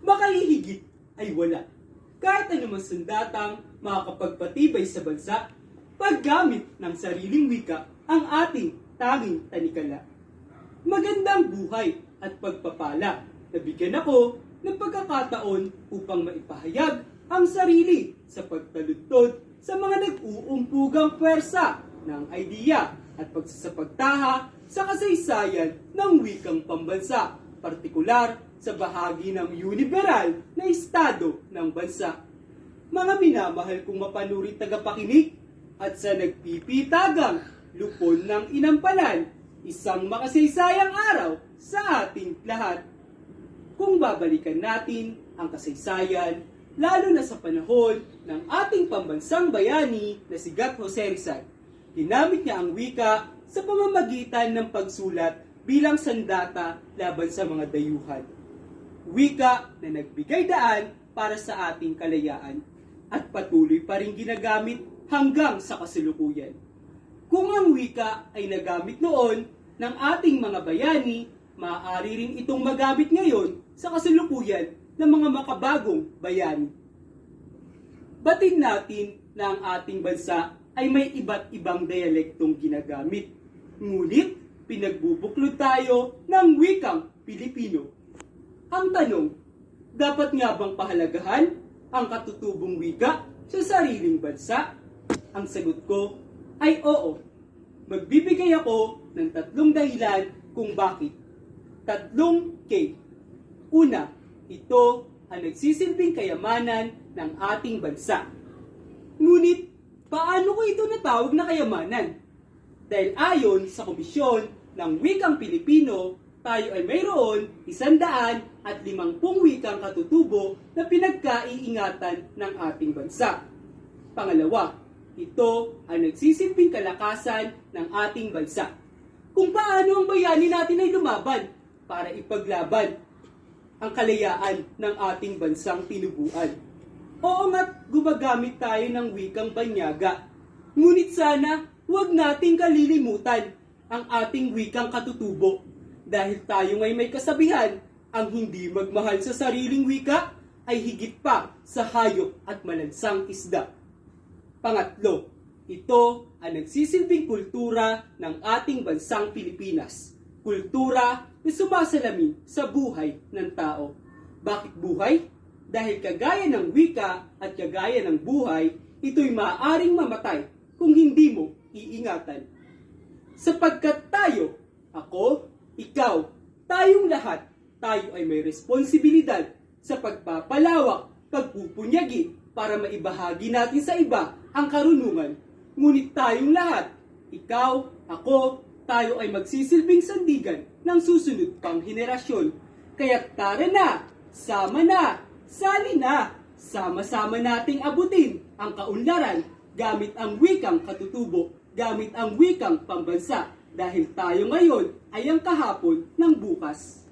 baka hihigit ay wala. Kahit anumang sandatang makakapagpatibay sa bansa, paggamit ng sariling wika ang ating tanging tanikala. Magandang buhay at pagpapala. Nabigyan ako ng pagkakataon upang maipahayag ang sarili sa pagtaludtod sa mga nag-uumpugang puwersa ng idea at pagsasapagtaha sa kasaysayan ng wikang pambansa, partikular sa bahagi ng uniberal na estado ng bansa. Mga minamahal kong mapanurit tagapakinig at sa nagpipitagang lupon ng inampalan, isang makasaysayang araw sa ating lahat. Kung babalikan natin ang kasaysayan, lalo na sa panahon ng ating pambansang bayani na si Gat Jose Rizal, ginamit niya ang wika sa pamamagitan ng pagsulat bilang sandata laban sa mga dayuhan. Wika na nagbigay daan para sa ating kalayaan at patuloy pa rin ginagamit hanggang sa kasalukuyan. Kung ang wika ay nagamit noon ng ating mga bayani, maaari rin itong magamit ngayon sa kasalukuyan ng mga makabagong bayani. Batin natin na ang ating bansa ay may iba't ibang dialektong ginagamit. Ngunit, pinagbubuklod tayo ng wikang Pilipino. Ang tanong, dapat nga bang pahalagahan ang katutubong wika sa sariling bansa? Ang sagot ko ay oo. Magbibigay ako ng 3 dahilan kung bakit. 3 K. Una, ito ang nagsisilbing kayamanan ng ating bansa. Ngunit, paano ko ito natawag na kayamanan? Dahil ayon sa Komisyon ng Wikang Pilipino, tayo ay mayroon 150 wikang katutubo na pinagkaiingatan ng ating bansa. Pangalawa, ito ang nagsisilbing kalakasan ng ating bansa. Kung paano ang bayani natin ay lumaban para ipaglaban ang kalayaan ng ating bansang tinubuan. Oo nga't gumagamit tayo ng wikang banyaga. Ngunit sana huwag nating kalilimutan ang ating wikang katutubo. Dahil tayo ngay may kasabihan, ang hindi magmahal sa sariling wika ay higit pa sa hayop at malansang isda. Pangatlo, ito ang nagsisilbing kultura ng ating bansang Pilipinas. Kultura na sumasalamin sa buhay ng tao. Bakit buhay? Dahil kagaya ng wika at kagaya ng buhay, ito'y maaaring mamatay kung hindi mo iingatan. Sapagkat tayo, ako, ikaw, tayong lahat, tayo ay may responsibilidad sa pagpapalawak, pagpupunyagi para maibahagi natin sa iba ang karunungan. Ngunit tayong lahat, ikaw, ako, tayo ay magsisilbing sandigan ng susunod pang henerasyon. Kaya't tara na, sama na, sali na, sama-sama nating abutin ang kaunlaran gamit ang wikang katutubo, gamit ang wikang pambansa, dahil tayo ngayon ay ang kahapon ng bukas.